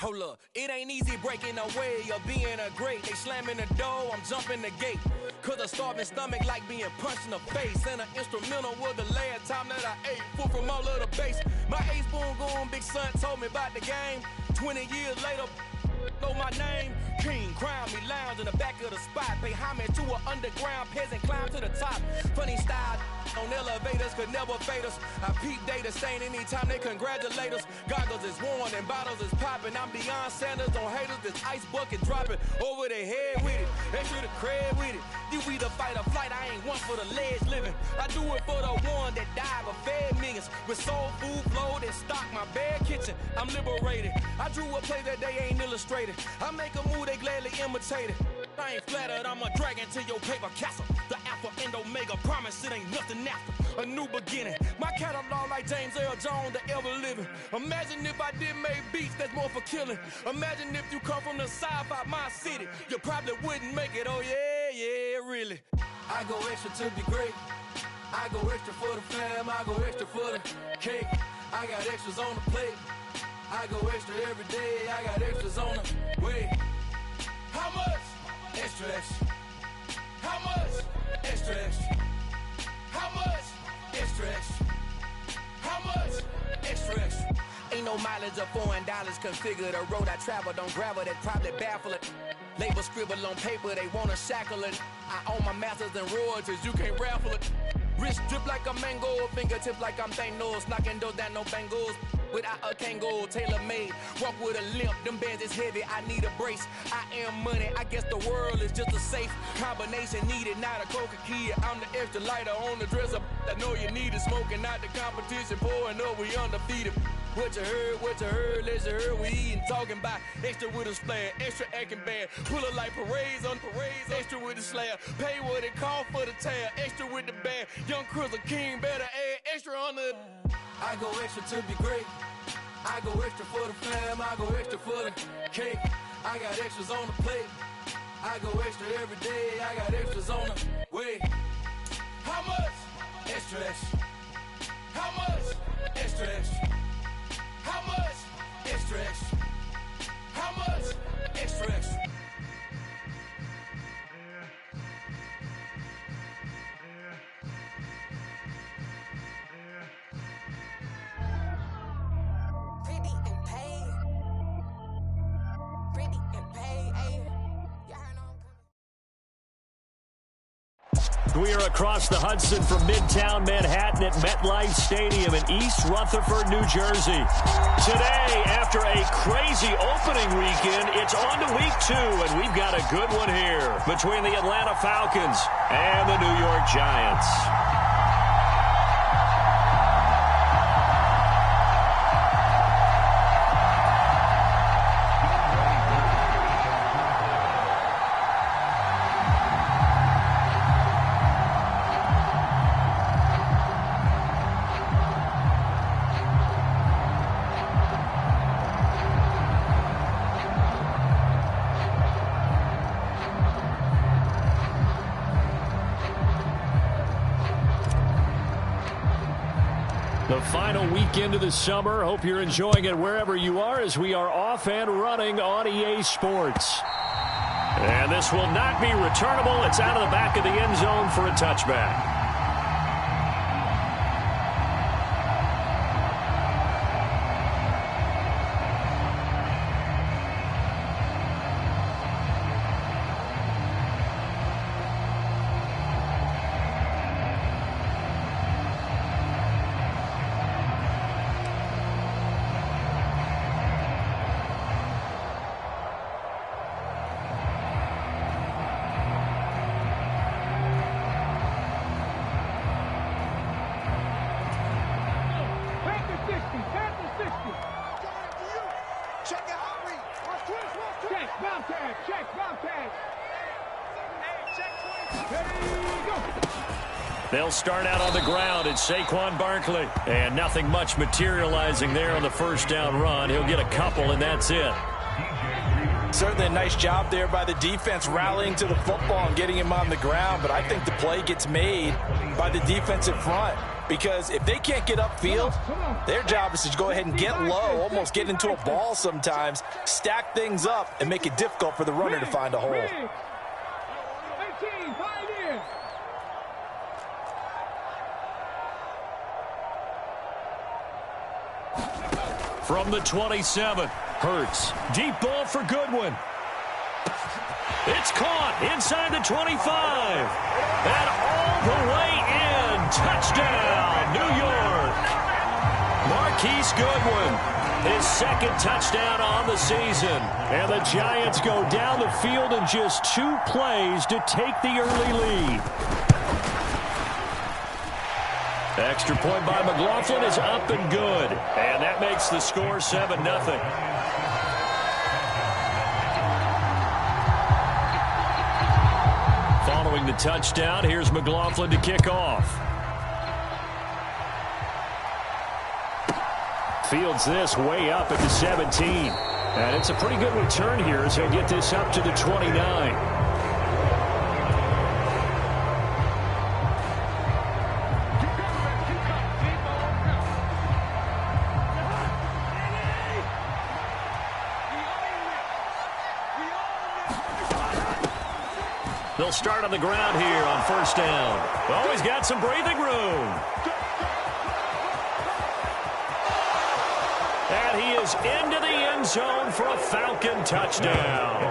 Hold up, it ain't easy breaking away or being a great. They slamming the door, I'm jumping the gate. Cause a starving stomach like being punched in the face. And an instrumental was the last time that I ate. Full from all of the bass. My ace boom goon, big son told me about the game. 20 years later, know my name. King, crown me, lounge in the back of the spot. Pay homage to an underground peasant, climb to the top. Funny style on elevators could never fade us. I peep data stain anytime they congratulate us. Goggles is worn and bottles is popping. I'm Deion Sanders on haters, this ice bucket dropping over their head with it. Extra the cred with it. You either fight or flight, I ain't one for the ledge living. I do it for the one that died but fed millions. With soul food flowed and stock my bad kitchen. I'm liberated. I drew a play that they ain't illustrated. I make a move, they gladly imitate it. I ain't flattered, I'm a dragon to your paper castle. The Alpha and Omega, promise it ain't nothing after. A new beginning. My catalog like James Earl Jones, the ever living. Imagine if I did make beats that's more for killing. Imagine if you come from the sci-fi my city. You probably wouldn't make it, oh yeah, really. I go extra to be great. I go extra for the fam, I go extra for the cake. I got extras on the plate. I go extra every day, I got extras on the way. How much? Extra, extra. How much? Extra, extra. How much? Extra, extra. How much? Extra, extra. Ain't no mileage of $4 configure the road I travel. Don't gravel that probably baffle it. Label scribble on paper, they wanna shackle it. I own my masters and royalties, you can't raffle it. Wrist drip like a mango, fingertip like I'm Thanos. Knocking those down, no bangles. Without a Kango, tailor-made. Walk with a limp, them bands is heavy, I need a brace. I am money, I guess the world is just a safe combination needed, not a coca key. I'm the extra lighter on the dresser. I know you need it, smoking out the competition, pouring up, we undefeated. What you heard, let's you heard, we eating, talking about extra with a splash, extra acting bad, pull it like parades on parades, extra with the slab, pay what it cost for the tab, extra with the band, young Chris a king, better add extra on the. I go extra to be great, I go extra for the fam, I go extra for the cake, I got extras on the plate, I go extra every day, I got extras on the way. How much? Extra, extra. How much? Extra, extra. How much? Extra, extra. How much? Extra, extra. Pretty and paid. Pretty and paid. Ayy. Y'all heard no. We are across the Hudson from Midtown Manhattan at MetLife Stadium in East Rutherford, New Jersey. Today, after a crazy opening weekend, it's on to week 2, and we've got a good one here between the Atlanta Falcons and the New York Giants. The final weekend of the summer. Hope you're enjoying it wherever you are as we are off and running on EA Sports. And this will not be returnable. It's out of the back of the end zone for a touchback. They'll start out on the ground. It's Saquon Barkley. And nothing much materializing there on the first down run. He'll get a couple, and that's it. Certainly a nice job there by the defense rallying to the football and getting him on the ground, but I think the play gets made by the defensive front because if they can't get upfield, their job is to go ahead and get low, almost get into a ball sometimes, stack things up, and make it difficult for the runner to find a hole. From the 27, Hurts. Deep ball for Goodwin. It's caught inside the 25. And all the way in. Touchdown, New York. Marquise Goodwin, his second touchdown on the season. And the Giants go down the field in just 2 plays to take the early lead. Extra point by McLaughlin is up and good. And that makes the score 7-0. Following the touchdown, here's McLaughlin to kick off. Fields this way up at the 17. And it's a pretty good return here as he'll get this up to the 29. They'll start on the ground here on first down. Oh, he's got some breathing room. And he is into the end zone for a Falcon touchdown.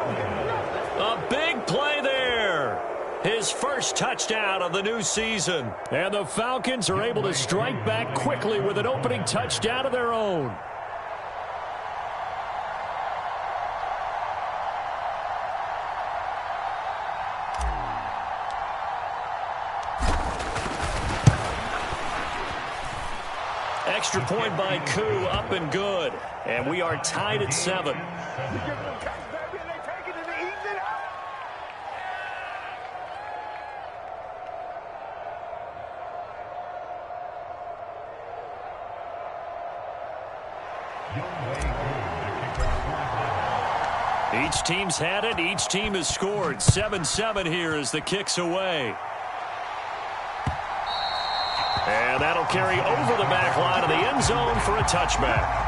A big play there. His first touchdown of the new season. And the Falcons are able to strike back quickly with an opening touchdown of their own. Extra point by Koo, up and good. And we are tied at 7. Each team's had it. Each team has scored. 7-7 here as the kick's away. And that'll carry over the back line of the end zone for a touchback.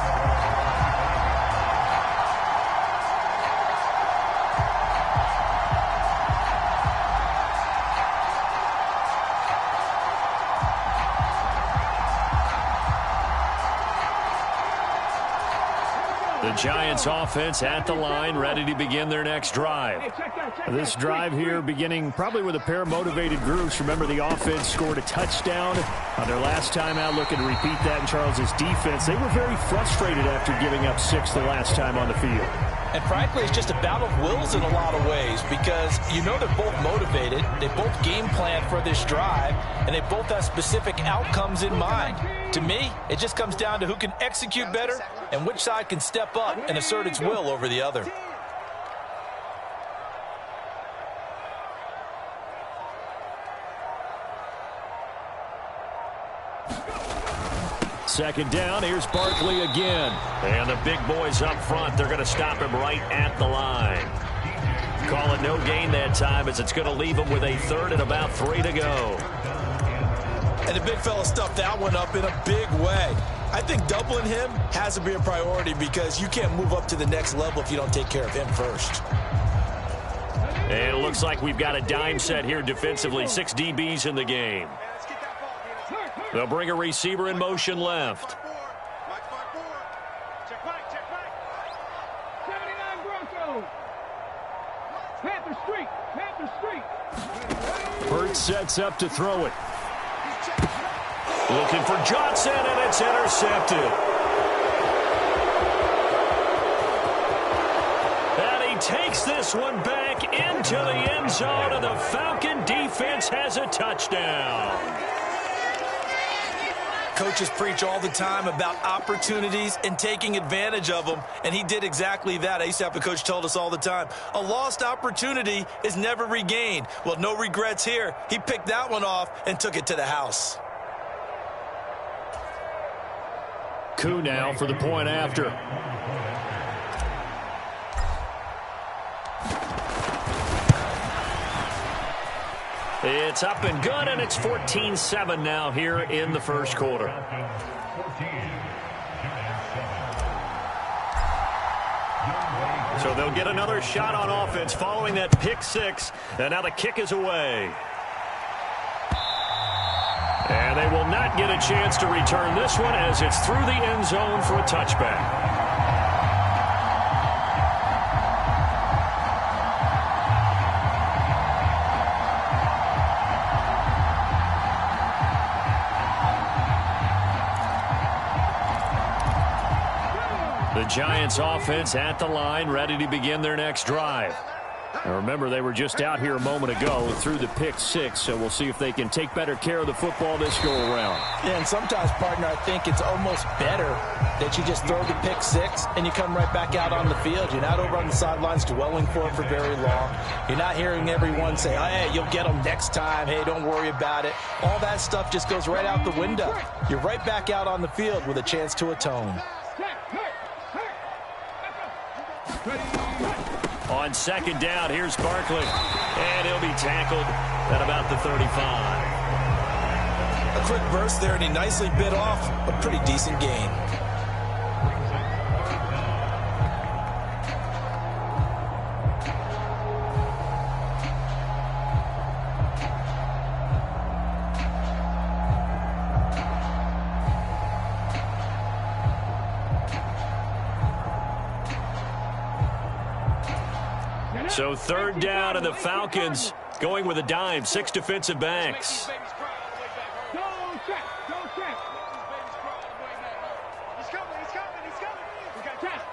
The Giants offense at the line, ready to begin their next drive. This drive here beginning probably with a pair of motivated groups. Remember, the offense scored a touchdown on their last time out, looking to repeat that in Charles's defense. They were very frustrated after giving up 6 the last time on the field. And frankly, it's just a battle of wills in a lot of ways because you know they're both motivated, they both game plan for this drive, and they both have specific outcomes in mind. To me, it just comes down to who can execute better and which side can step up and assert its will over the other. Second down, here's Barkley again. And the big boys up front, they're going to stop him right at the line. Call it no gain that time as it's going to leave him with a third and about 3 to go. And the big fella stuffed that one up in a big way. I think doubling him has to be a priority because you can't move up to the next level if you don't take care of him first. And it looks like we've got a dime set here defensively. 6 DBs in the game. They'll bring a receiver in motion left. Hurts sets up to throw it. Looking for Johnson, and it's intercepted. And he takes this one back into the end zone, and the Falcon defense has a touchdown. Coaches preach all the time about opportunities and taking advantage of them, and he did exactly that. I used to have a coach told us all the time, a lost opportunity is never regained. Well, no regrets here. He picked that one off and took it to the house. Koo now for the point after. It's up and good, and it's 14-7 now here in the first quarter. So they'll get another shot on offense following that pick six, and now the kick is away. And they will not get a chance to return this one as it's through the end zone for a touchback. The Giants offense at the line, ready to begin their next drive. Now remember, they were just out here a moment ago through the pick six, so we'll see if they can take better care of the football this go-around. Yeah, and sometimes, partner, I think it's almost better that you just throw the pick six and you come right back out on the field. You're not over on the sidelines dwelling for it for very long. You're not hearing everyone say, oh, hey, you'll get them next time. Hey, don't worry about it. All that stuff just goes right out the window. You're right back out on the field with a chance to atone. On second down, here's Barkley, and he'll be tackled at about the 35. A quick burst there, and he nicely bit off a pretty decent gain. So third down, and the Falcons going with a dime. 6 defensive backs.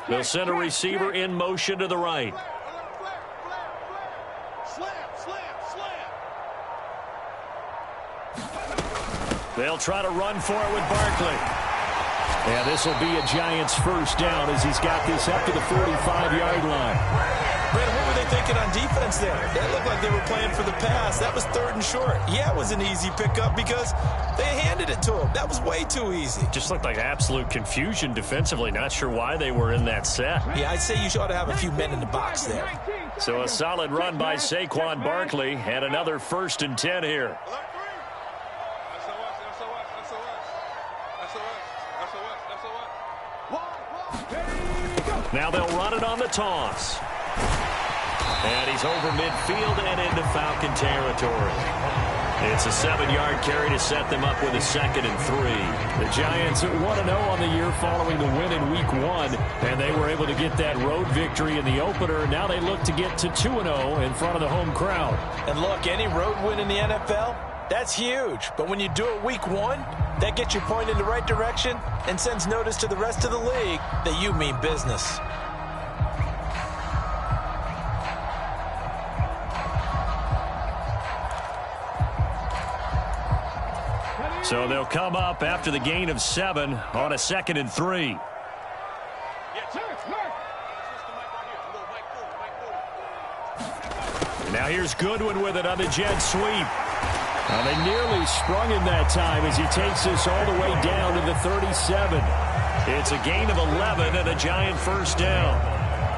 They'll send a receiver in motion to the right. They'll try to run for it with Barkley. Yeah, this will be a Giants first down as he's got this up to the 45-yard line. Brandon, what were they thinking on defense there? That looked like they were playing for the pass. That was third and short. Yeah, it was an easy pickup because they handed it to him. That was way too easy. Just looked like absolute confusion defensively. Not sure why they were in that set. Yeah, I'd say you ought to have a few men in the box there. So a solid run by Saquon Barkley and another 1st and 10 here. Now they'll run it on the toss. And he's over midfield and into Falcon territory. It's a 7-yard carry to set them up with a 2nd and 3. The Giants are 1-0 on the year following the win in Week 1, and they were able to get that road victory in the opener. Now they look to get to 2-0 in front of the home crowd. And look, any road win in the NFL, that's huge. But when you do it Week 1, that gets you pointed in the right direction and sends notice to the rest of the league that you mean business. So they'll come up after the gain of 7 on a 2nd and 3. And now here's Goodwin with it on the jet sweep. They nearly sprung him that time as he takes this all the way down to the 37. It's a gain of 11 and a Giant first down.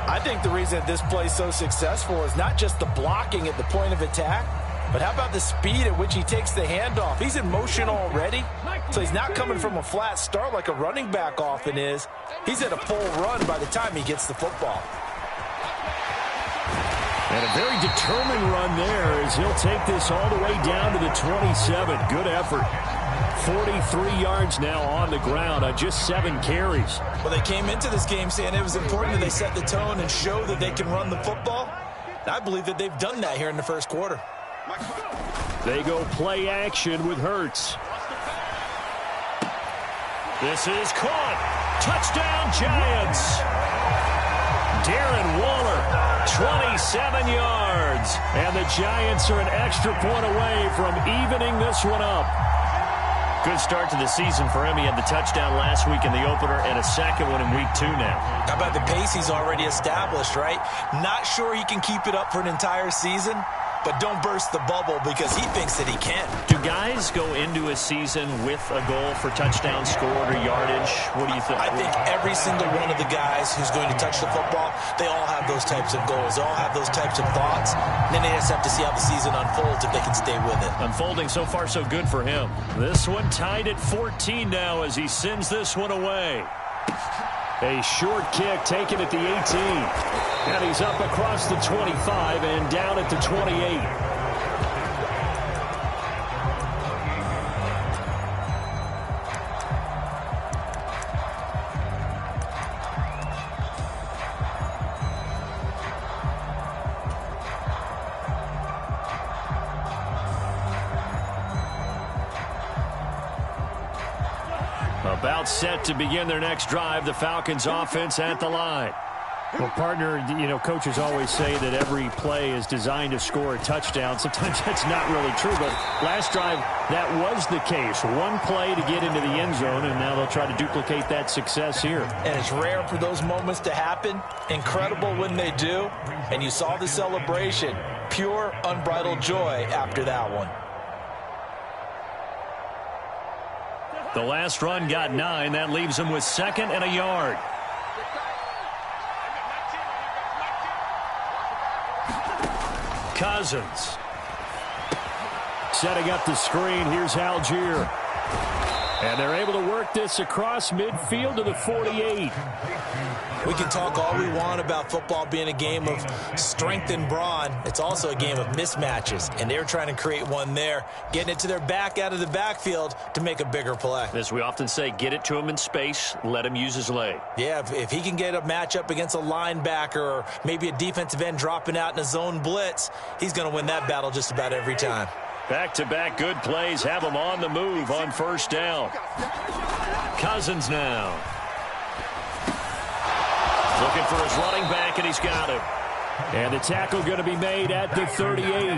I think the reason this play is so successful is not just the blocking at the point of attack, but how about the speed at which he takes the handoff? He's in motion already, so he's not coming from a flat start like a running back often is. He's at a full run by the time he gets the football. And a very determined run there as he'll take this all the way down to the 27. Good effort. 43 yards now on the ground on just 7 carries. Well, they came into this game saying it was important that they set the tone and show that they can run the football. And I believe that they've done that here in the first quarter. They go play action with Hurts. This is caught. Touchdown, Giants. Darren Waller, 27 yards. And the Giants are an extra point away from evening this one up. Good start to the season for him. He had the touchdown last week in the opener and a second one in Week 2 now. How about the pace he's already established, right? Not sure he can keep it up for an entire season, but don't burst the bubble because he thinks that he can. Do guys go into a season with a goal for touchdown scored or yardage? What do you think? I think every single one of the guys who's going to touch the football, they all have those types of goals. They all have those types of thoughts. And then they just have to see how the season unfolds if they can stay with it. Unfolding so far so good for him. This one tied at 14 now as he sends this one away. A short kick taken at the 18. And he's up across the 25 and down at the 28. About set to begin their next drive, the Falcons offense at the line. Well, partner, coaches always say that every play is designed to score a touchdown. Sometimes that's not really true, but last drive, that was the case. One play to get into the end zone, and now they'll try to duplicate that success here. And it's rare for those moments to happen. Incredible when they do. And you saw the celebration. Pure, unbridled joy after that one. The last run got 9. That leaves him with 2nd and a yard. Cousins. Setting up the screen. Here's Algier. And they're able to work this across midfield to the 48. We can talk all we want about football being a game of strength and brawn. It's also a game of mismatches, and they're trying to create one there, getting it to their back out of the backfield to make a bigger play. As we often say, get it to him in space, let him use his leg. Yeah, if he can get a matchup against a linebacker or maybe a defensive end dropping out in a zone blitz, he's going to win that battle just about every time. Back-to-back good plays have him on the move on first down. Cousins now. Looking for his running back, and he's got him. And the tackle going to be made at the 38.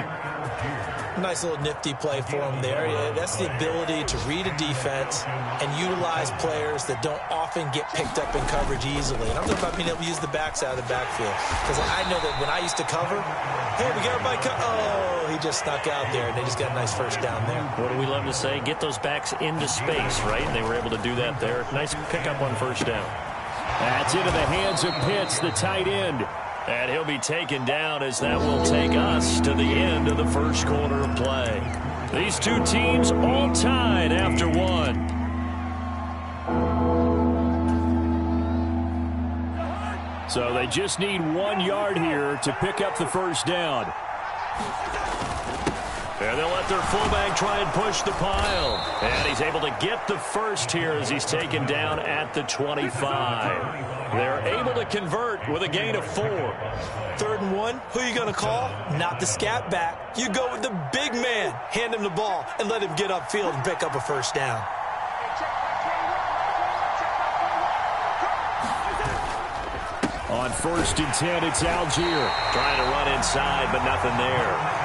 Nice little nifty play for him there. Yeah, that's the ability to read a defense and utilize players that don't often get picked up in coverage easily. And I'm talking about being able to use the backside of the backfield. Because I know that when I used to cover, hey, we got everybody oh, he just snuck out there, and they just got a nice first down there. What do we love to say? Get those backs into space, right? And they were able to do that there. Nice pickup on first down. That's into the hands of Pitts, the tight end. And he'll be taken down as that will take us to the end of the first quarter of play. These two teams all tied after one. So they just need 1 yard here to pick up the first down. And they'll let their fullback try and push the pile. And he's able to get the first here as he's taken down at the 25. They're able to convert with a gain of 4. 3rd and 1, who are you going to call? Not the scat back. You go with the big man. Hand him the ball and let him get upfield and pick up a first down. On 1st and 10, it's Algier. Trying to run inside, but nothing there.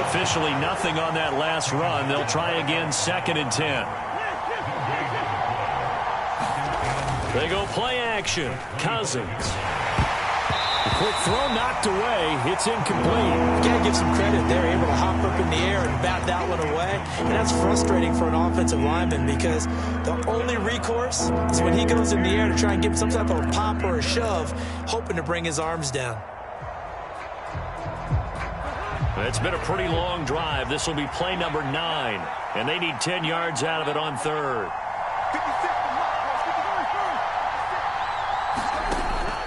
Officially nothing on that last run. They'll try again 2nd and 10. They go play action. Cousins. The quick throw knocked away. It's incomplete. You got to give some credit. They're able to hop up in the air and bat that one away. And that's frustrating for an offensive lineman because the only recourse is when he goes in the air to try and give some type of a pop or a shove, hoping to bring his arms down. It's been a pretty long drive. This will be play number 9. And they need 10 yards out of it on 3rd.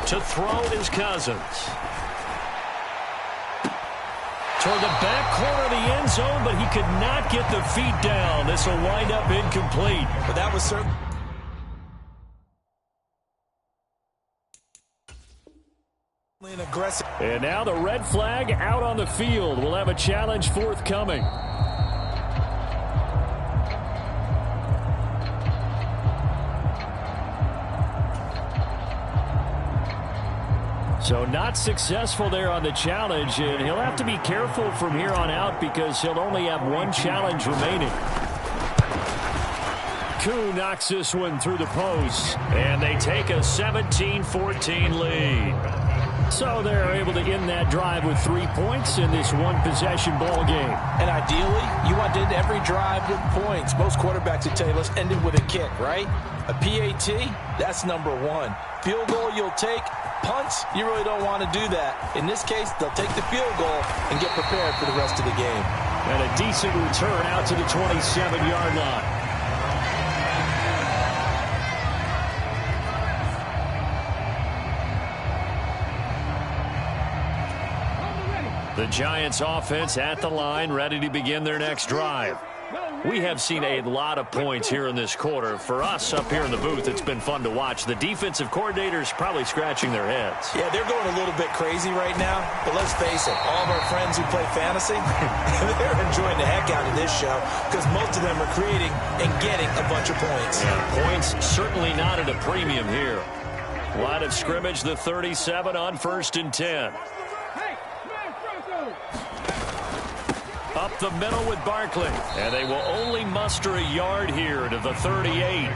To throw is Cousins. Toward the back corner of the end zone, but he could not get the feet down. This will wind up incomplete. But that was certainly an aggressive. And now the red flag out on the field. We'll have a challenge forthcoming. So not successful there on the challenge, and he'll have to be careful from here on out because he'll only have 1 challenge remaining. Koo knocks this one through the post, and they take a 17-14 lead. So they're able to end that drive with 3 points in this one-possession ball game. And ideally, you want to end every drive with points. Most quarterbacks would tell you, let's end it with a kick, right? A PAT, that's number one. Field goal you'll take. Punts, you really don't want to do that. In this case, they'll take the field goal and get prepared for the rest of the game. And a decent return out to the 27-yard line. The Giants offense at the line, ready to begin their next drive. We have seen a lot of points here in this quarter. For us up here in the booth, it's been fun to watch. The defensive coordinators probably scratching their heads. Yeah, they're going a little bit crazy right now. But let's face it, all of our friends who play fantasy, they're enjoying the heck out of this show because most of them are creating and getting a bunch of points. Yeah, points certainly not at a premium here. Line of scrimmage, the 37 on 1st and 10. Up the middle with Barkley. And they will only muster a yard here to the 38.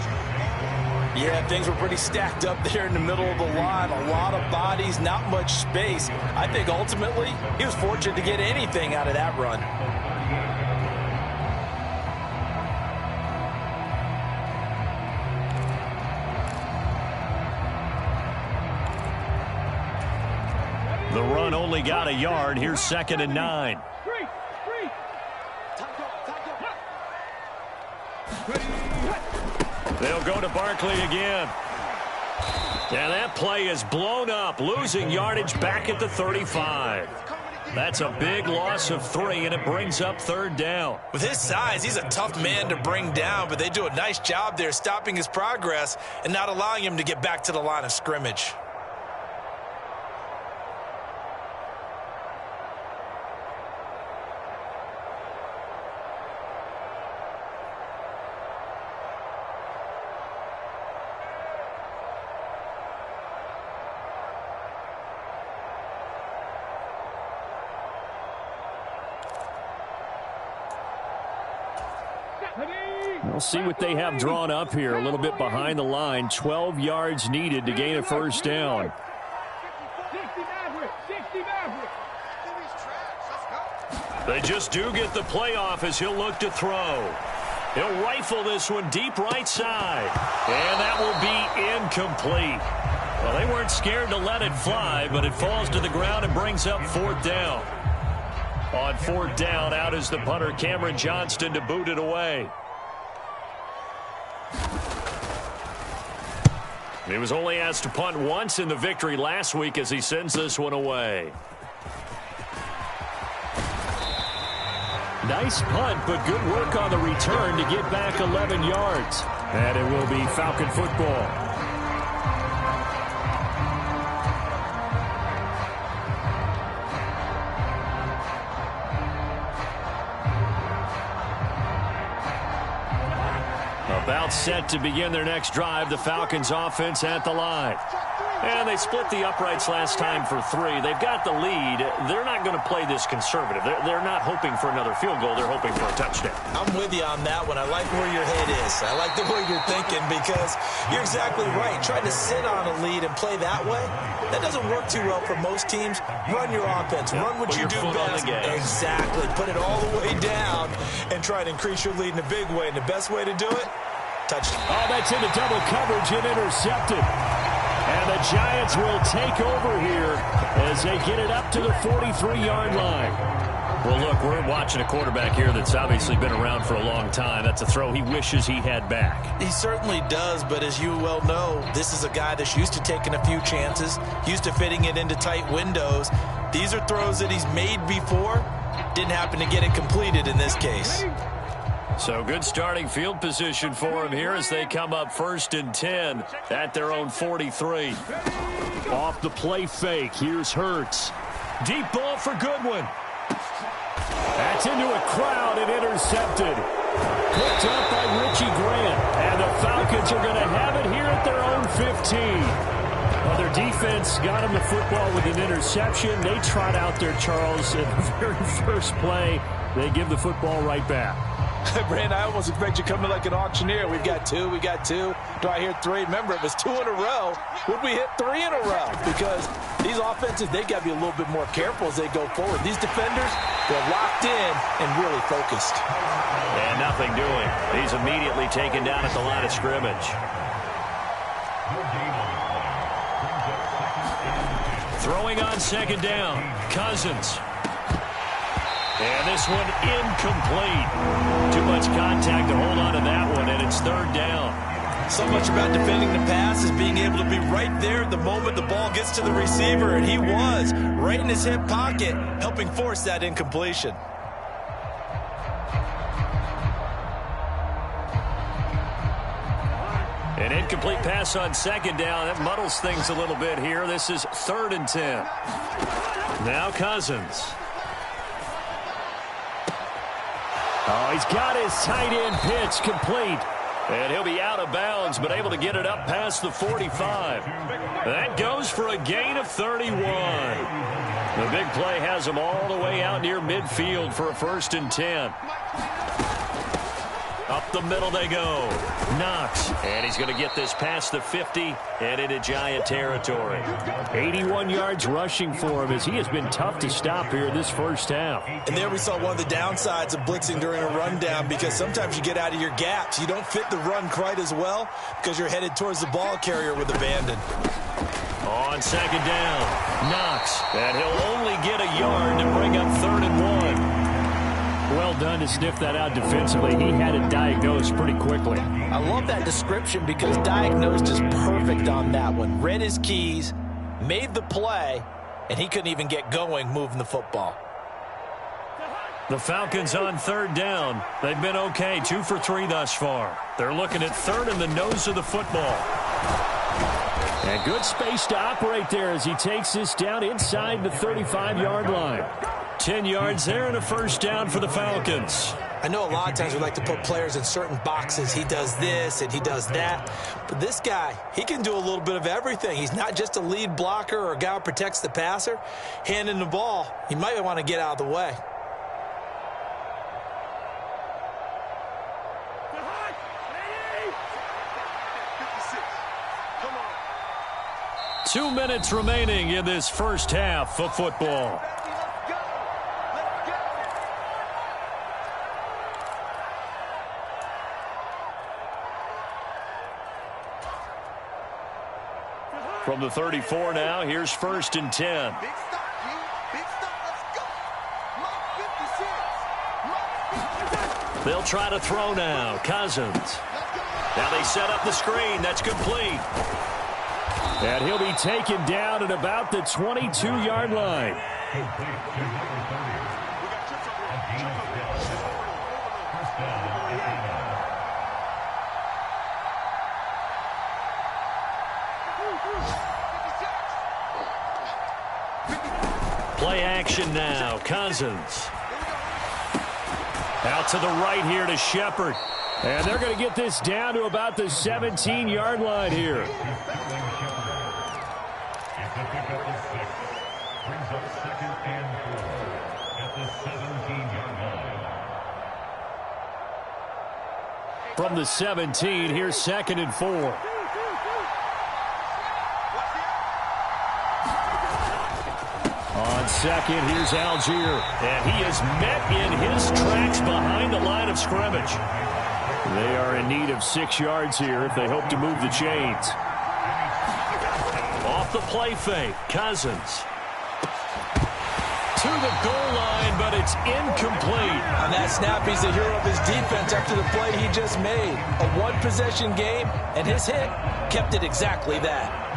Yeah, things were pretty stacked up there in the middle of the line. A lot of bodies, not much space. I think ultimately he was fortunate to get anything out of that run. The run only got a yard. Here's 2nd and 9. They'll go to Barkley again. And that play is blown up, losing yardage back at the 35. That's a big loss of 3, and it brings up 3rd down. With his size, he's a tough man to bring down, but they do a nice job there stopping his progress and not allowing him to get back to the line of scrimmage. We'll see what they have drawn up here. A little bit behind the line. 12 yards needed to gain a 1st down. They just do get the playoff as he'll look to throw. He'll rifle this one deep right side. And that will be incomplete. Well, they weren't scared to let it fly, but it falls to the ground and brings up 4th down. On 4th down, out is the punter, Cameron Johnston, to boot it away. He was only asked to punt once in the victory last week as he sends this one away. Nice punt, but good work on the return to get back 11 yards. And it will be Falcon football. About set to begin their next drive, the Falcons offense at the line. And they split the uprights last time for 3. They've got the lead. They're not going to play this conservative. They're not hoping for another field goal. They're hoping for a touchdown. I'm with you on that one. I like where your head is. I like the way you're thinking because you're exactly right. Trying to sit on a lead and play that way, that doesn't work too well for most teams. Run your offense. Run what you do best. Exactly. Put it all the way down and try to increase your lead in a big way. And the best way to do it, touchdown. Oh, that's into double coverage and intercepted. And the Giants will take over here as they get it up to the 43-yard line. Well, look, we're watching a quarterback here that's obviously been around for a long time. That's a throw he wishes he had back. He certainly does, but as you well know, this is a guy that's used to taking a few chances, used to fitting it into tight windows. These are throws that he's made before. Didn't happen to get it completed in this case. So good starting field position for him here as they come up 1st and 10 at their own 43. Off the play fake. Here's Hurts. Deep ball for Goodwin. That's into a crowd and intercepted. Picked up by Richie Grant. And the Falcons are going to have it here at their own 15. Well, their defense got him the football with an interception. They trot out there, Charles, at the very first play. They give the football right back. Brand, I almost expect you coming like an auctioneer. We've got 2, we got 2. Do I hear 3? Remember, it was 2 in a row. Would we hit 3 in a row? Because these offenses, they got to be a little bit more careful as they go forward. These defenders, they're locked in and really focused. And nothing doing. He's immediately taken down at the line of scrimmage. Throwing on second down, Cousins. And this one incomplete. Too much contact to hold on to that one, and it's third down. So much about defending the pass is being able to be right there the moment the ball gets to the receiver, and he was right in his hip pocket, helping force that incompletion. An incomplete pass on second down. That muddles things a little bit here. This is 3rd and 10. Now Cousins. Oh, he's got his tight end pitch complete. And he'll be out of bounds, but able to get it up past the 45. That goes for a gain of 31. The big play has him all the way out near midfield for a 1st and 10. Up the middle they go. Knox. And he's going to get this past the 50 and into Giant territory. 81 yards rushing for him as he has been tough to stop here this first half. And there we saw one of the downsides of blitzing during a rundown, because sometimes you get out of your gaps. You don't fit the run quite as well because you're headed towards the ball carrier with abandon. On second down, Knox. And he'll only get a yard to bring up 3rd and 1. Well done to sniff that out defensively. He had it diagnosed pretty quickly. I love that description because diagnosed is perfect on that one. Read his keys, made the play, and he couldn't even get going moving the football. The Falcons on 3rd down. They've been okay, 2 for 3 thus far. They're looking at 3rd in the nose of the football. And good space to operate there as he takes this down inside the 35-yard line. 10 yards there and a 1st down for the Falcons. I know a lot of times we like to put players in certain boxes. He does this and he does that. But this guy, he can do a little bit of everything. He's not just a lead blocker or a guy who protects the passer. Handing the ball, you might want to get out of the way. Come on. 2 minutes remaining in this first half of football. From the 34 now, here's 1st and 10. Big stop, G. Big stop. Let's go. Mark 56. They'll try to throw now. Cousins. Now they set up the screen. That's complete. And he'll be taken down at about the 22-yard line. Play action now. Cousins. Out to the right here to Shepard. And they're going to get this down to about the 17-yard line here. From the 17, here's 2nd and 4. On second, here's Algier. And he is met in his tracks behind the line of scrimmage. They are in need of 6 yards here if they hope to move the chains. Off the play fake, Cousins. To the goal line, but it's incomplete. On that snap, he's the hero of his defense after the play he just made. A one-possession game, and his hit kept it exactly that.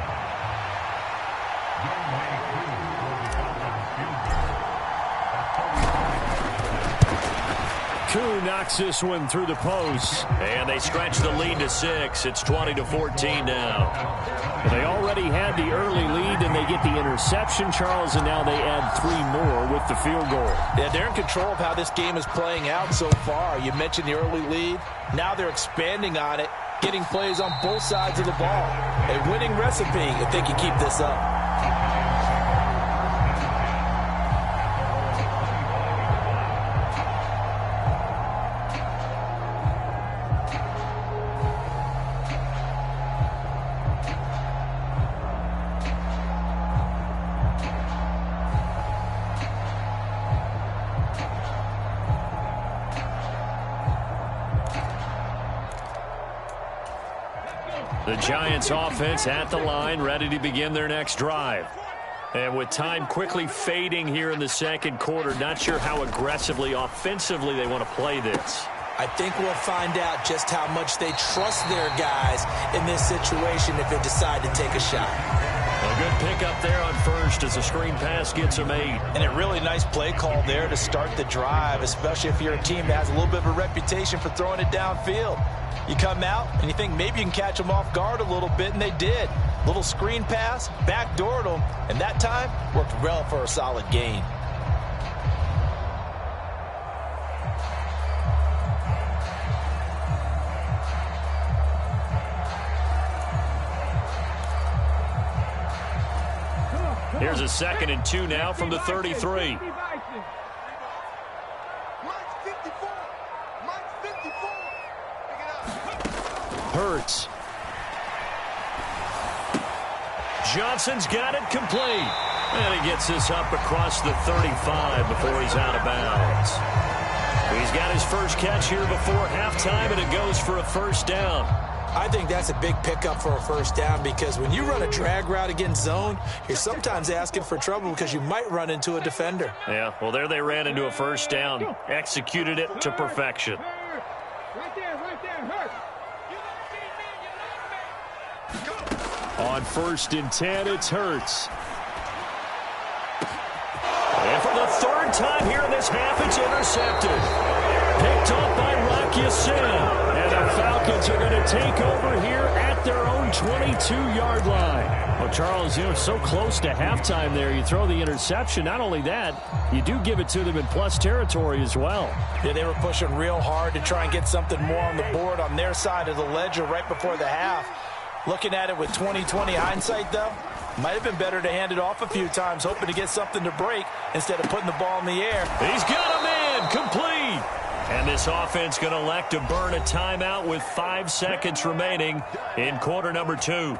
Koo knocks this one through the post. And they stretch the lead to 6. It's 20-14 now. They already had the early lead, and they get the interception, Charles, and now they add 3 more with the field goal. Yeah, they're in control of how this game is playing out so far. You mentioned the early lead. Now they're expanding on it, getting plays on both sides of the ball. A winning recipe if they can keep this up. The Giants offense at the line, ready to begin their next drive. And with time quickly fading here in the second quarter, not sure how aggressively, offensively they want to play this. I think we'll find out just how much they trust their guys in this situation if they decide to take a shot. A good pickup there on first as the screen pass gets a made. And a really nice play call there to start the drive, especially if you're a team that has a little bit of a reputation for throwing it downfield. You come out and you think maybe you can catch them off guard a little bit, and they did. Little screen pass, backdoored them, and that time worked well for a solid gain. Here's a 2nd and 2 now from the 33. Hurts. Johnson's got it complete. And he gets this up across the 35 before he's out of bounds. He's got his first catch here before halftime, and it goes for a first down. I think that's a big pickup for a first down because when you run a drag route against zone, you're sometimes asking for trouble because you might run into a defender. Yeah, well, there they ran into a first down. Executed it to perfection. Right there, hurt. On 1st and 10, it's Hurts. And for the 3rd time here in this half, it's intercepted. Picked up by Rock Ya-Sin. And the Falcons are going to take over here at their own 22-yard line. Well, Charles, so close to halftime there. You throw the interception. Not only that, you do give it to them in plus territory as well. Yeah, they were pushing real hard to try and get something more on the board on their side of the ledger right before the half. Looking at it with 20/20 hindsight, though, might have been better to hand it off a few times, hoping to get something to break instead of putting the ball in the air. He's got a man complete. And this offense going to elect to burn a timeout with 5 seconds remaining in quarter number 2.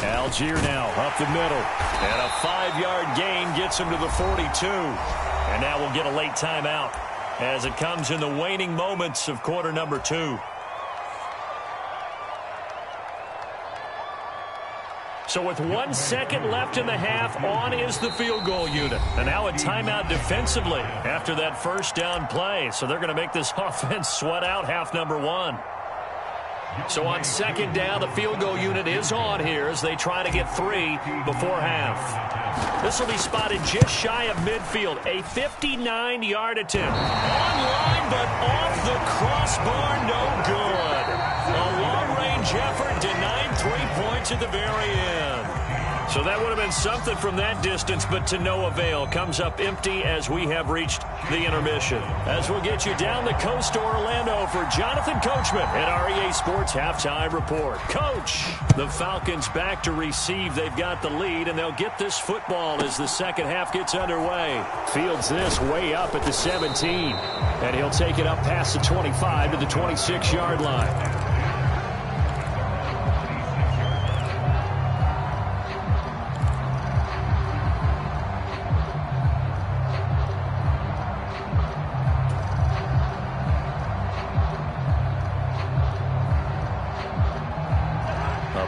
Algier now up the middle. And a 5-yard gain gets him to the 42. And now we'll get a late timeout as it comes in the waning moments of quarter number 2. So with 1 second left in the half, on is the field goal unit. And now a timeout defensively after that first down play. So they're going to make this offense sweat out half number 1. So on 2nd down, the field goal unit is on here as they try to get 3 before half. This will be spotted just shy of midfield. A 59-yard attempt. Online, but off the crossbar, no good. A long-range effort denied 3 points at the very end. So that would have been something from that distance, but to no avail. Comes up empty as we have reached the intermission. As we'll get you down the coast to Orlando for Jonathan Coachman at REA Sports Halftime Report. Coach, the Falcons back to receive. They've got the lead, and they'll get this football as the second half gets underway. Fields this way up at the 17, and he'll take it up past the 25 to the 26-yard line.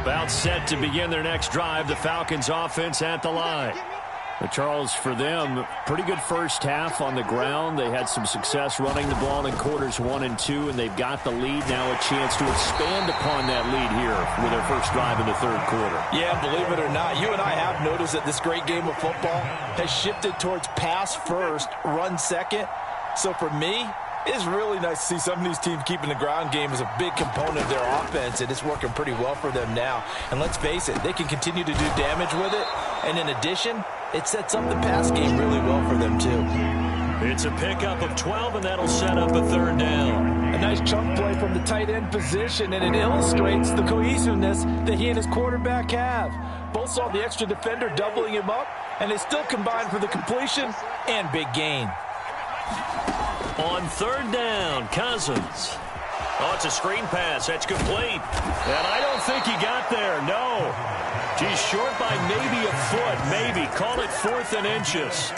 About set to begin their next drive, the Falcons offense at the line. But Charles, for them, pretty good first half on the ground. They had some success running the ball in quarters 1 and 2, and they've got the lead. Now a chance to expand upon that lead here with their first drive in the 3rd quarter. Yeah, believe it or not, you and I have noticed that this great game of football has shifted towards pass first, run second. So for me, it's really nice to see some of these teams keeping the ground game as a big component of their offense, and it's working pretty well for them now. And let's face it, they can continue to do damage with it. And in addition, it sets up the pass game really well for them, too. It's a pickup of 12, and that'll set up a 3rd down. A nice chunk play from the tight end position, and it illustrates the cohesiveness that he and his quarterback have. Both saw the extra defender doubling him up, and they still combined for the completion and big gain. On 3rd down, Cousins. Oh, it's a screen pass. That's complete. And I don't think he got there. No. He's short by maybe a foot. Maybe. Call it 4th and inches.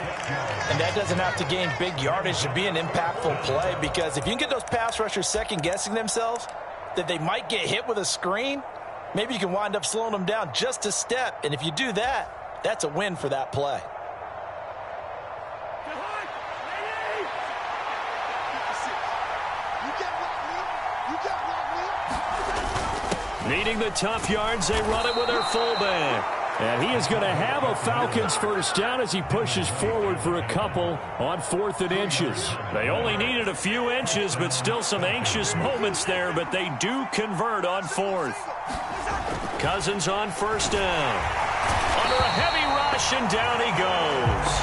And that doesn't have to gain big yardage to be an impactful play, because if you can get those pass rushers second-guessing themselves that they might get hit with a screen, maybe you can wind up slowing them down just a step. And if you do that, that's a win for that play. Needing the tough yards, they run it with their fullback. And he is going to have a Falcons first down as he pushes forward for a couple on 4th and inches. They only needed a few inches, but still some anxious moments there, but they do convert on 4th. Cousins on first down. Under a heavy rush, and down he goes.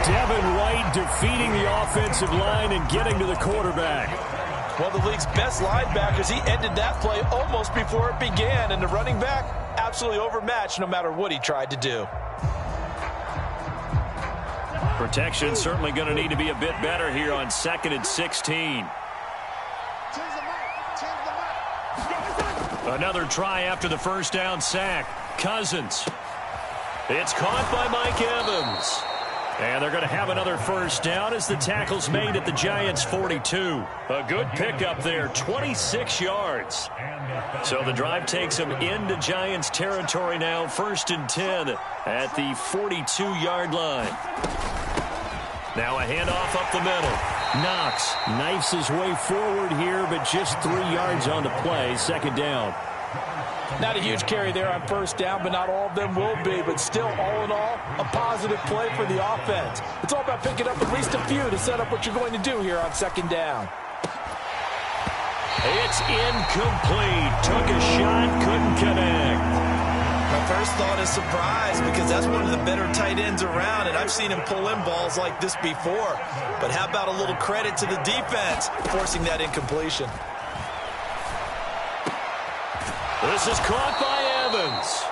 Devin White defeating the offensive line and getting to the quarterback. One of the league's best linebackers, he ended that play almost before it began, and the running back absolutely overmatched no matter what he tried to do. Protection certainly going to need to be a bit better here on 2nd and 16. Another try after the first down sack. Cousins. It's caught by Mike Evans. And they're going to have another first down as the tackle's made at the Giants' 42. A good pickup there, 26 yards. So the drive takes them into Giants territory now, 1st and 10 at the 42-yard line. Now a handoff up the middle. Knox knifes his way forward here, but just 3 yards on the play, 2nd down. Not a huge carry there on first down, but not all of them will be. But still, all in all, a positive play for the offense. It's all about picking up at least a few to set up what you're going to do here on 2nd down. It's incomplete. Took a shot, couldn't connect. My first thought is surprise, because that's one of the better tight ends around, and I've seen him pull in balls like this before. But how about a little credit to the defense forcing that incompletion? This is caught by Evans.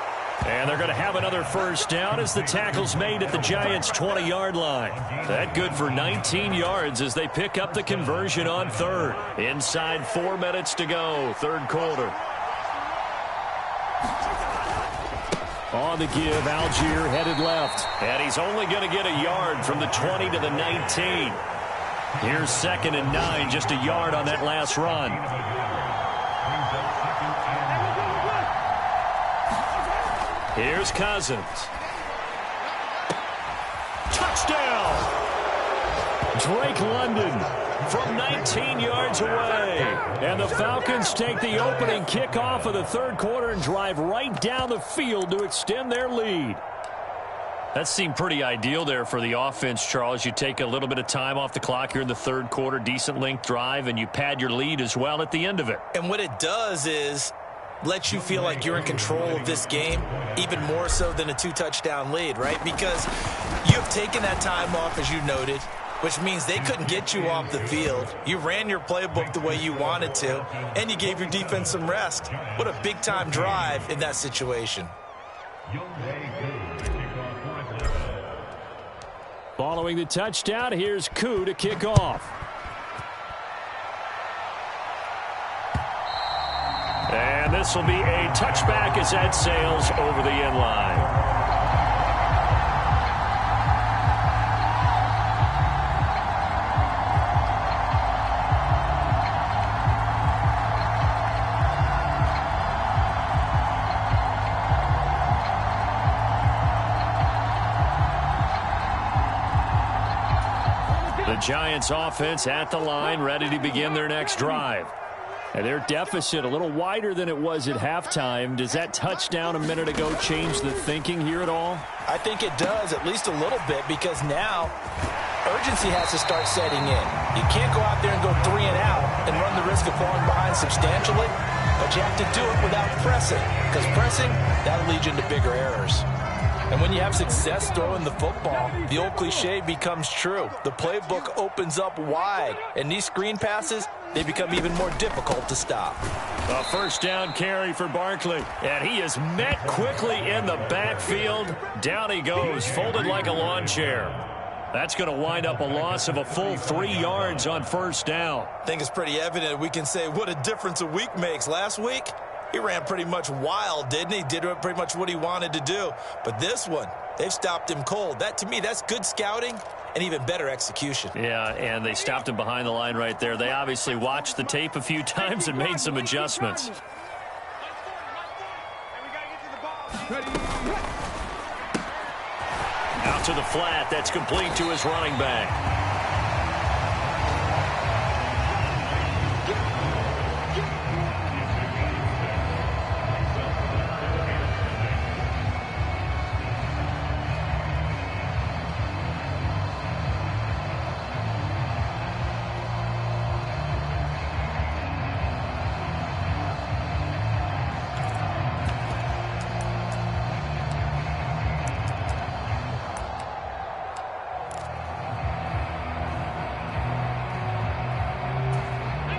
And they're going to have another first down as the tackle's made at the Giants' 20-yard line. That good for 19 yards as they pick up the conversion on 3rd. Inside 4 minutes to go, 3rd quarter. On the give, Algier headed left. And he's only going to get a yard from the 20 to the 19. Here's 2nd and 9, just a yard on that last run. Here's Cousins. Touchdown! Drake London from 19 yards away. And the Falcons take the opening kickoff of the 3rd quarter and drive right down the field to extend their lead. That seemed pretty ideal there for the offense, Charles. You take a little bit of time off the clock here in the 3rd quarter, decent length drive, and you pad your lead as well at the end of it. And what it does is let you feel like you're in control of this game, even more so than a 2-touchdown lead, right? Because you have taken that time off, as you noted, which means they couldn't get you off the field. You ran your playbook the way you wanted to, and you gave your defense some rest. What a big-time drive in that situation. Following the touchdown, here's Koo to kick off. And this will be a touchback as that sails over the end line. The Giants offense at the line, ready to begin their next drive. And their deficit a little wider than it was at halftime. Does that touchdown a minute ago change the thinking here at all? I think it does, at least a little bit, because now urgency has to start setting in. You can't go out there and go 3 and out and run the risk of falling behind substantially, but you have to do it without pressing, because pressing, that'll lead you into bigger errors. And when you have success throwing the football, the old cliche becomes true. The playbook opens up wide, and these screen passes, they become even more difficult to stop. A first down carry for Barkley, and he is met quickly in the backfield. Down he goes, folded like a lawn chair. That's going to wind up a loss of a full 3 yards on first down. I think it's pretty evident we can say what a difference a week makes. Last week, he ran pretty much wild, didn't he? Did pretty much what he wanted to do. But this one, they've stopped him cold. That, to me, that's good scouting and even better execution. Yeah, and they stopped him behind the line right there. They obviously watched the tape a few times and made some adjustments. Out to the flat. That's complete to his running back.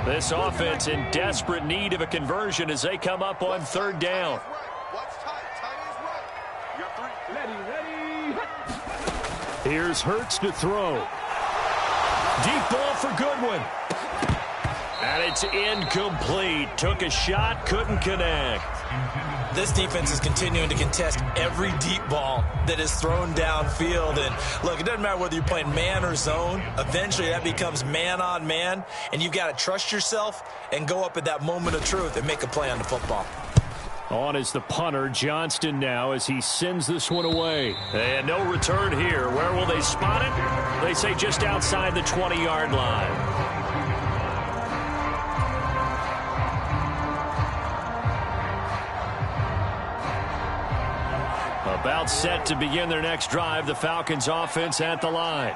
This offense in desperate need of a conversion as they come up on third down. Here's Hurts to throw. Deep ball for Goodwin. And it's incomplete. Took a shot, couldn't connect. This defense is continuing to contest every deep ball that is thrown downfield. And look, it doesn't matter whether you're playing man or zone. Eventually that becomes man on man. And you've got to trust yourself and go up at that moment of truth and make a play on the football. On is the punter, Johnston, now as he sends this one away. And no return here. Where will they spot it? They say just outside the 20-yard line. About set to begin their next drive, the Falcons offense at the line.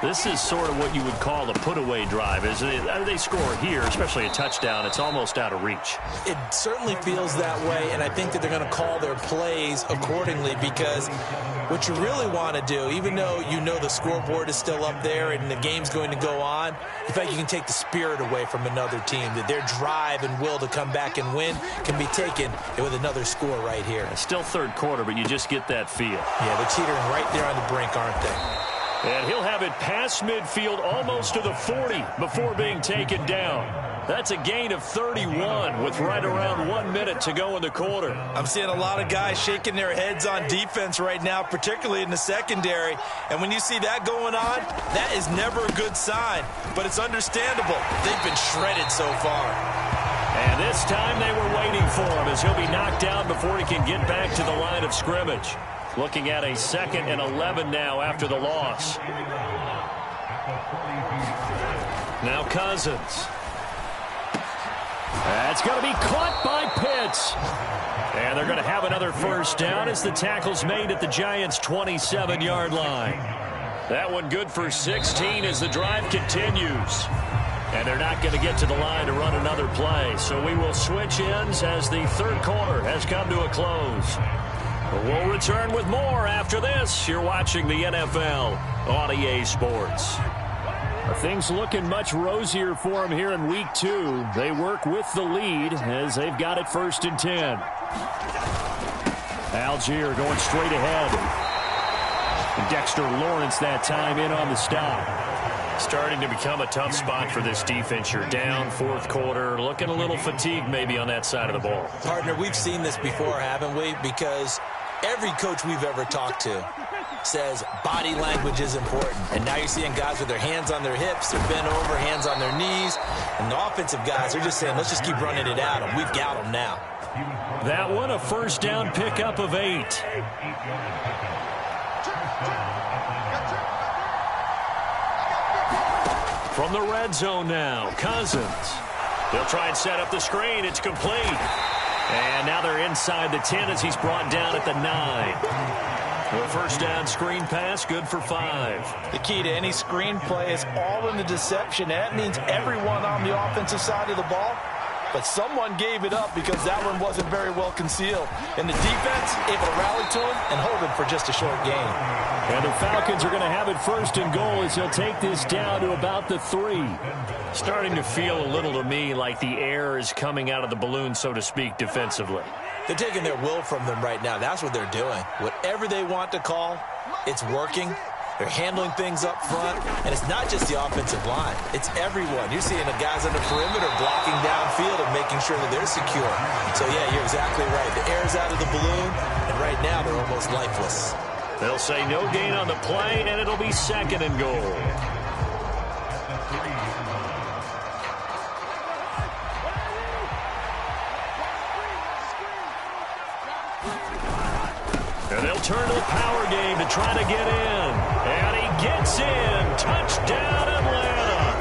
This is sort of what you would call a put-away drive, isn't it? They score here, especially a touchdown. It's almost out of reach. It certainly feels that way, and I think that they're going to call their plays accordingly because what you really want to do, even though you know the scoreboard is still up there and the game's going to go on, you feel like you can take the spirit away from another team, that their drive and will to come back and win can be taken with another score right here. It's still third quarter, but you just get that feel. Yeah, they're teetering right there on the brink, aren't they? And he'll have it past midfield almost to the 40 before being taken down. That's a gain of 31 with right around 1 minute to go in the quarter. I'm seeing a lot of guys shaking their heads on defense right now, particularly in the secondary. And when you see that going on, that is never a good sign. But it's understandable. They've been shredded so far. And this time they were waiting for him as he'll be knocked down before he can get back to the line of scrimmage. Looking at a 2nd and 11 now after the loss. Now Cousins. That's going to be caught by Pitts. And they're going to have another first down as the tackle's made at the Giants' 27-yard line. That one good for 16 as the drive continues. And they're not going to get to the line to run another play. So we will switch ends as the third quarter has come to a close. We'll return with more after this. You're watching the NFL on EA Sports. Things looking much rosier for them here in week 2. They work with the lead as they've got it 1st and 10. Algier going straight ahead. And Dexter Lawrence that time in on the stop. Starting to become a tough spot for this defense. You're down 4th quarter, looking a little fatigued maybe on that side of the ball. Partner, we've seen this before, haven't we? Because every coach we've ever talked to says body language is important. And now you're seeing guys with their hands on their hips, they're bent over, hands on their knees. And the offensive guys are just saying, let's just keep running it out, and we've got them now. That one, a first down pickup of 8. From the red zone now, Cousins. He'll try and set up the screen. It's complete. And now they're inside the 10 as he's brought down at the 9. The first down screen pass, good for 5. The key to any screen play is all in the deception. That means everyone on the offensive side of the ball. But someone gave it up because that one wasn't very well concealed. And the defense able to rally to him and hold him for just a short gain. And the Falcons are going to have it 1st and goal as he'll take this down to about the 3. Starting to feel a little to me like the air is coming out of the balloon, so to speak, defensively. They're taking their will from them right now. That's what they're doing. Whatever they want to call, it's working. They're handling things up front, and it's not just the offensive line. It's everyone. You're seeing the guys on the perimeter blocking downfield and making sure that they're secure. So, yeah, you're exactly right. The air's out of the balloon, and right now they're almost lifeless. They'll say no gain on the play, and it'll be 2nd and goal. And they'll turn to the power game to try to get in. And he gets in. Touchdown, Atlanta.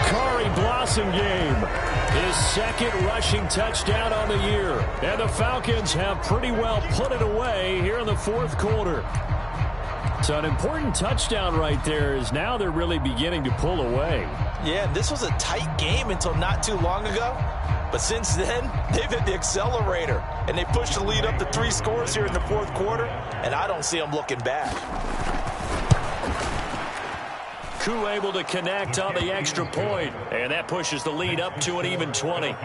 Kari Blasingame, his 2nd rushing touchdown on the year. And the Falcons have pretty well put it away here in the 4th quarter. So an important touchdown right there is now they're really beginning to pull away. Yeah, this was a tight game until not too long ago. But since then, they've hit the accelerator, and they pushed the lead up to 3 scores here in the 4th quarter, and I don't see them looking back. Koo able to connect on the extra point, and that pushes the lead up to an even 20.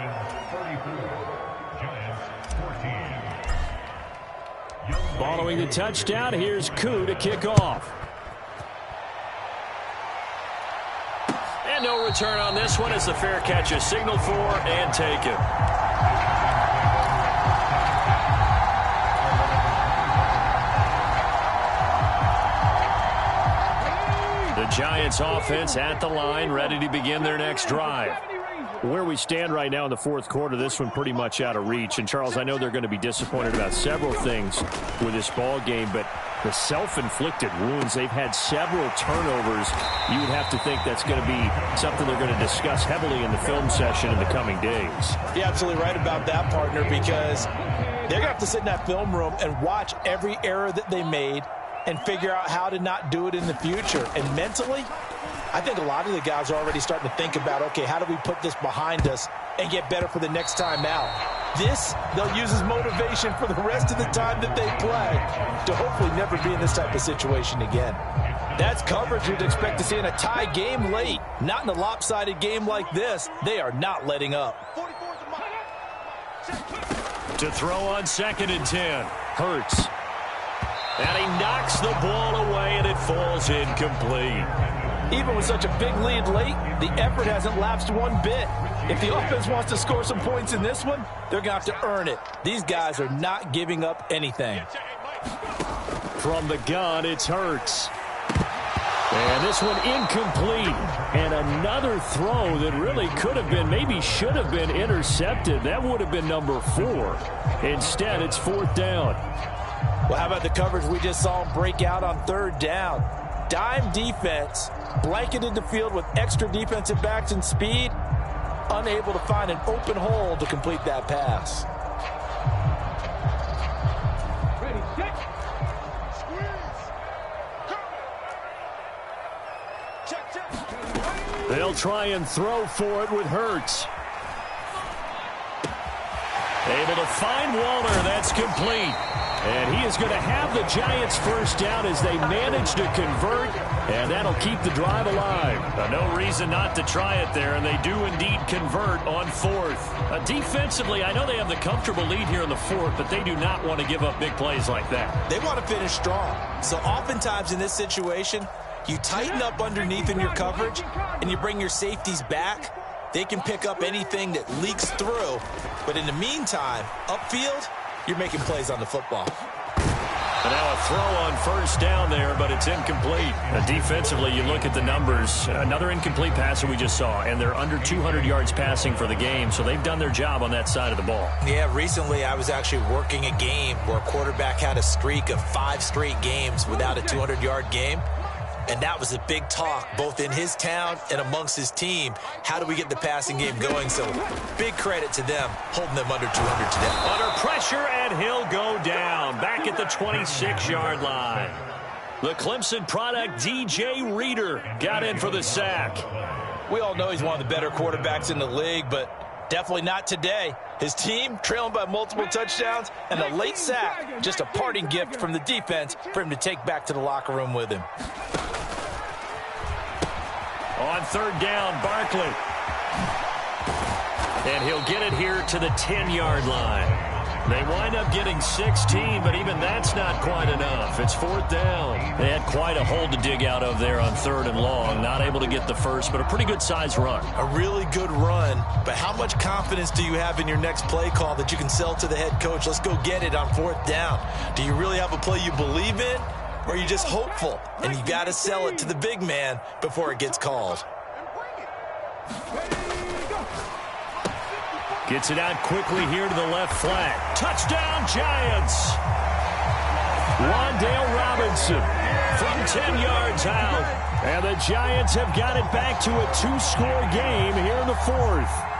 Following the touchdown, here's Koo to kick off. And no return on this one as the fair catch is signaled for and taken. The Giants offense at the line, ready to begin their next drive. Where we stand right now in the 4th quarter, this one pretty much out of reach. And, Charles, I know they're going to be disappointed about several things with this ball game, but the self-inflicted wounds, they've had several turnovers. You would have to think that's going to be something they're going to discuss heavily in the film session in the coming days. You're absolutely right about that, partner, because they're going to have to sit in that film room and watch every error that they made and figure out how to not do it in the future. And mentally, I think a lot of the guys are already starting to think about, okay, how do we put this behind us and get better for the next time out? This, they'll use as motivation for the rest of the time that they play to hopefully never be in this type of situation again. That's coverage you'd expect to see in a tie game late. Not in a lopsided game like this. They are not letting up. To throw on 2nd and 10, Hurts. And he knocks the ball away, and it falls incomplete. Even with such a big lead late, the effort hasn't lapsed one bit. If the offense wants to score some points in this one, they're going to have to earn it. These guys are not giving up anything. From the gun, it's Hurts. And this one incomplete. And another throw that really could have been, maybe should have been intercepted. That would have been number 4. Instead, it's 4th down. Well, how about the coverage we just saw him break out on 3rd down? Dime defense, blanketed the field with extra defensive backs and speed, unable to find an open hole to complete that pass. Ready, set. They'll try and throw for it with Hurts. Able to find Waller. That's complete. And he is going to have the Giants first down as they manage to convert, and that'll keep the drive alive. No reason not to try it there, and they do indeed convert on 4th. Defensively, I know they have the comfortable lead here in the 4th, but they do not want to give up big plays like that. They want to finish strong. So oftentimes in this situation, you tighten up underneath in your coverage, and you bring your safeties back. They can pick up anything that leaks through, but in the meantime, upfield, you're making plays on the football. And now a throw on 1st down there, but it's incomplete. Defensively, you look at the numbers. Another incomplete pass that we just saw, and they're under 200 yards passing for the game, so they've done their job on that side of the ball. Yeah, recently I was actually working a game where a quarterback had a streak of 5 straight games without a 200-yard game. And that was a big talk, both in his town and amongst his team. How do we get the passing game going? So big credit to them, holding them under 200 today. Under pressure, and he'll go down. Back at the 26-yard line. The Clemson product, DJ Reader, got in for the sack. We all know he's one of the better quarterbacks in the league, but definitely not today. His team trailing by multiple touchdowns, and a late sack, just a parting gift from the defense for him to take back to the locker room with him. On 3rd down, Barkley. And he'll get it here to the 10-yard line. They wind up getting 16, but even that's not quite enough. It's 4th down. They had quite a hole to dig out of there on 3rd and long. Not able to get the first, but a pretty good-sized run. A really good run, but how much confidence do you have in your next play call that you can sell to the head coach? Let's go get it on 4th down. Do you really have a play you believe in, or are you just hopeful? And you got to sell it to the big man before it gets called. Gets it out quickly here to the left flat. Touchdown, Giants! Wan'Dale Robinson from 10 yards out. And the Giants have got it back to a 2-score game here in the 4th.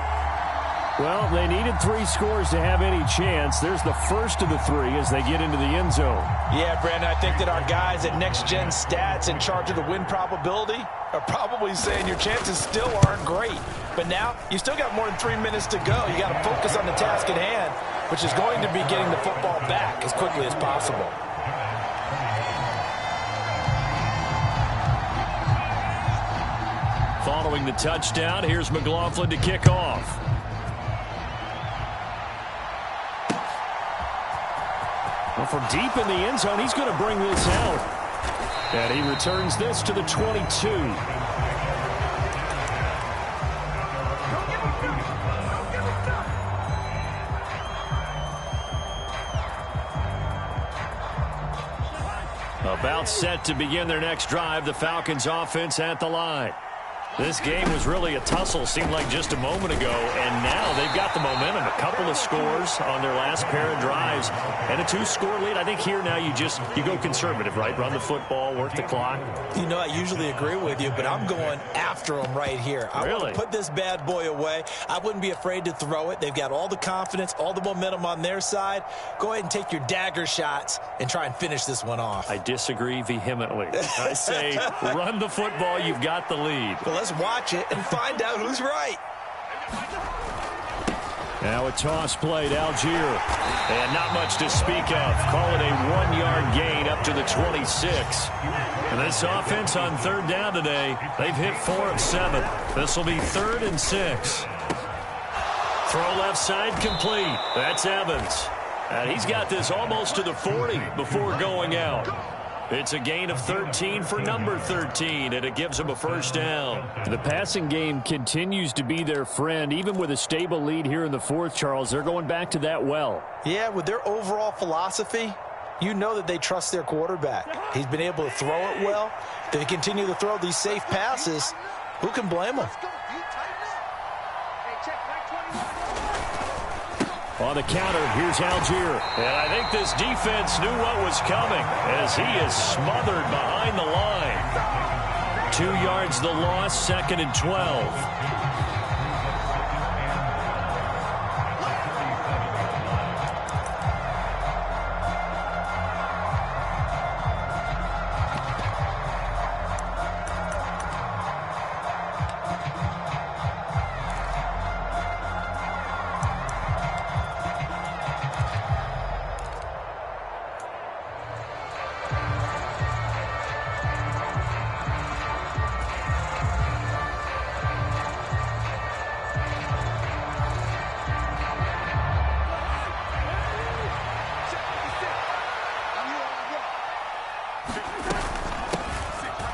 Well, they needed 3 scores to have any chance. There's the first of the 3 as they get into the end zone. Yeah, Brandon, I think that our guys at Next Gen Stats in charge of the win probability are probably saying your chances still aren't great. But now, you still got more than 3 minutes to go. You got to focus on the task at hand, which is going to be getting the football back as quickly as possible. Following the touchdown, here's McLaughlin to kick off. Well, from deep in the end zone, he's going to bring this out. And he returns this to the 22. About set to begin their next drive, the Falcons offense at the line. This game was really a tussle, seemed like just a moment ago, and now they've got the momentum. A couple of scores on their last pair of drives, and a 2-score lead. I think here now you go conservative, right? Run the football, work the clock. You know, I usually agree with you, but I'm going after them right here. I want to put this bad boy away. I wouldn't be afraid to throw it. They've got all the confidence, all the momentum on their side. Go ahead and take your dagger shots and try and finish this one off. I disagree vehemently. I say run the football. You've got the lead. Well, let's watch it and find out who's right. Now a toss play to Algier. And not much to speak of. Call it a 1-yard gain up to the 26. And this offense on 3rd down today, they've hit 4 of 7. This will be 3rd and 6. Throw left side complete. That's Evans. And he's got this almost to the 40 before going out. It's a gain of 13 for number 13, and it gives them a first down. The passing game continues to be their friend. Even with a stable lead here in the 4th, Charles, they're going back to that well. Yeah, with their overall philosophy, you know that they trust their quarterback. He's been able to throw it well. They continue to throw these safe passes. Who can blame them? On the counter, here's Algier. And I think this defense knew what was coming as he is smothered behind the line. 2 yards the loss, 2nd and 12.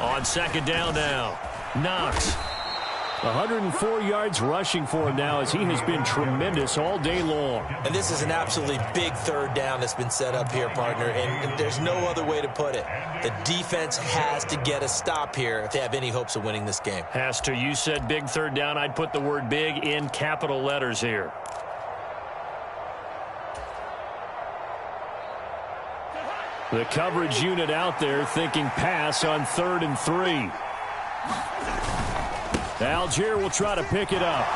On 2nd down now, Knox. 104 yards rushing for him now as he has been tremendous all day long. And this is an absolutely big 3rd down that's been set up here, partner, and there's no other way to put it. The defense has to get a stop here if they have any hopes of winning this game. Has to. You said big 3rd down. I'd put the word big in capital letters here. The coverage unit out there thinking pass on 3rd and 3. Algier will try to pick it up.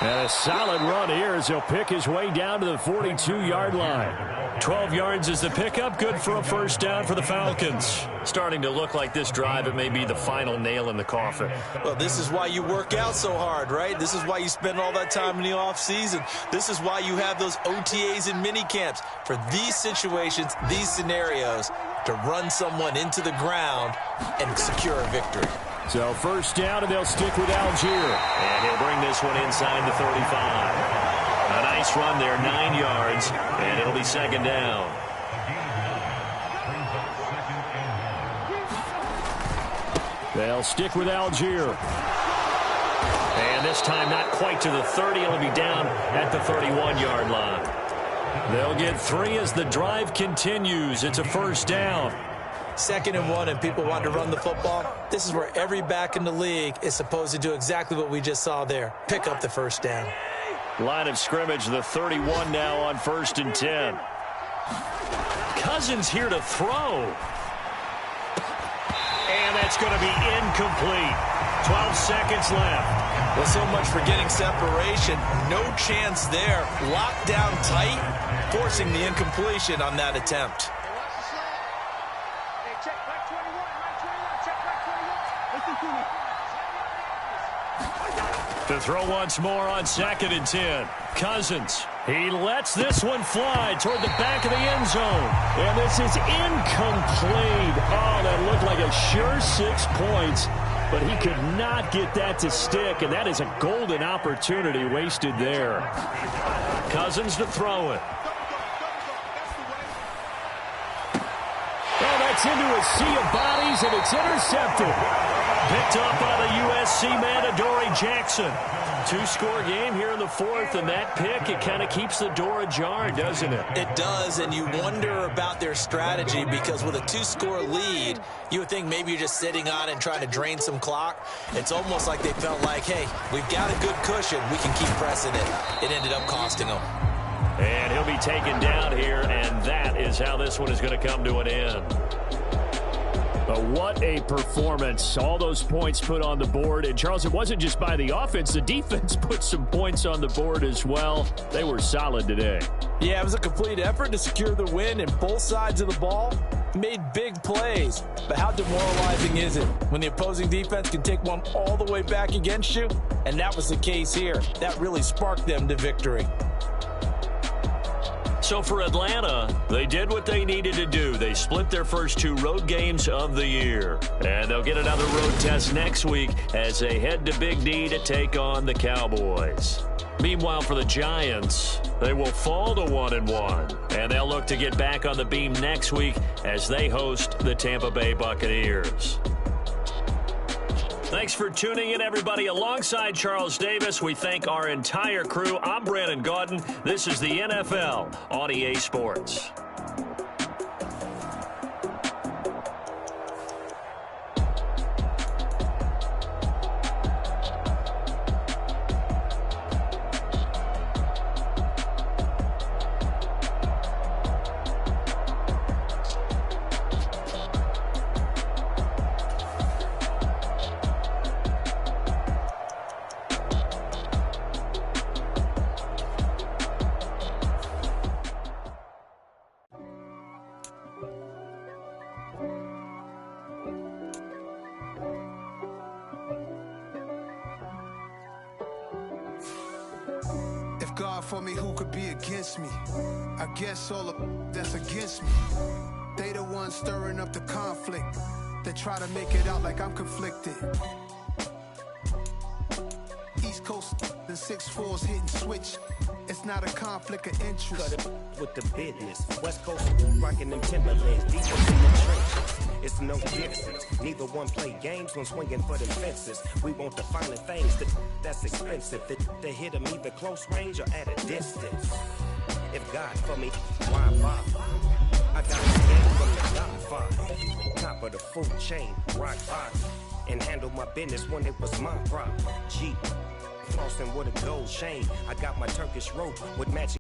And a solid run here as he'll pick his way down to the 42-yard line. 12 yards is the pickup. Good for a first down for the Falcons. Starting to look like this drive, it may be the final nail in the coffin. Well, this is why you work out so hard, right? This is why you spend all that time in the offseason. This is why you have those OTAs and mini camps for these situations, these scenarios, to run someone into the ground and secure a victory. So first down, and they'll stick with Algier. And he'll bring this one inside the 35. A Nice run there, 9 yards, and it'll be second down. They'll stick with Algier. And this time not quite to the 30. It'll be down at the 31-yard line. They'll get 3 as the drive continues. It's a first down. 2nd and 1, and people want to run the football. This is where every back in the league is supposed to do exactly what we just saw there. Pick up the first down. Line of scrimmage, the 31 now on 1st and 10. Cousins here to throw. And that's going to be incomplete. 12 seconds left. Well, so much for getting separation. No chance there. Locked down tight, forcing the incompletion on that attempt. To throw once more on 2nd and 10. Cousins. He lets this one fly toward the back of the end zone. And this is incomplete. Oh, that looked like a sure 6 points. But he could not get that to stick, and that is a golden opportunity wasted there. Cousins to throw it. Oh, that's into a sea of bodies, and it's intercepted. Picked up by the USC man, Adoree Jackson. 2-score game here in the 4th, and that pick, it kind of keeps the door ajar, doesn't it? It does, and you wonder about their strategy because with a 2-score lead, you would think maybe you're just sitting on it and trying to drain some clock. It's almost like they felt like, hey, we've got a good cushion. We can keep pressing it. It ended up costing them. And he'll be taken down here, and that is how this one is going to come to an end. But what a performance. All those points put on the board. And, Charles, it wasn't just by the offense. The defense put some points on the board as well. They were solid today. Yeah, it was a complete effort to secure the win, and both sides of the ball made big plays. But how demoralizing is it when the opposing defense can take one all the way back against you? And that was the case here. That really sparked them to victory. So for Atlanta, they did what they needed to do. They split their first 2 road games of the year. And they'll get another road test next week as they head to Big D to take on the Cowboys. Meanwhile, for the Giants, they will fall to 1-1. And they'll look to get back on the beam next week as they host the Tampa Bay Buccaneers. Thanks for tuning in, everybody. Alongside Charles Davis, we thank our entire crew. I'm Brandon Gaudin. This is the NFL on EA Sports. God for me, who could be against me? I guess all of that's against me. They the ones stirring up the conflict. They try to make it out like I'm conflicted. East Coast, the 6'4's hitting switch. It's not a conflict of interest. Cut it with the business. West Coast rocking them Timberlands. Deep in the trenches. It's no difference. Neither one play games when swinging for the fences. We want the finer things that's expensive. They hit them either close range or at a distance. If God for me, why bother? I got this game from the Godfather. Top of the food chain, rock bottom. And handle my business when it was my problem. Jeep. Flossing with a gold chain. I got my Turkish rope with matching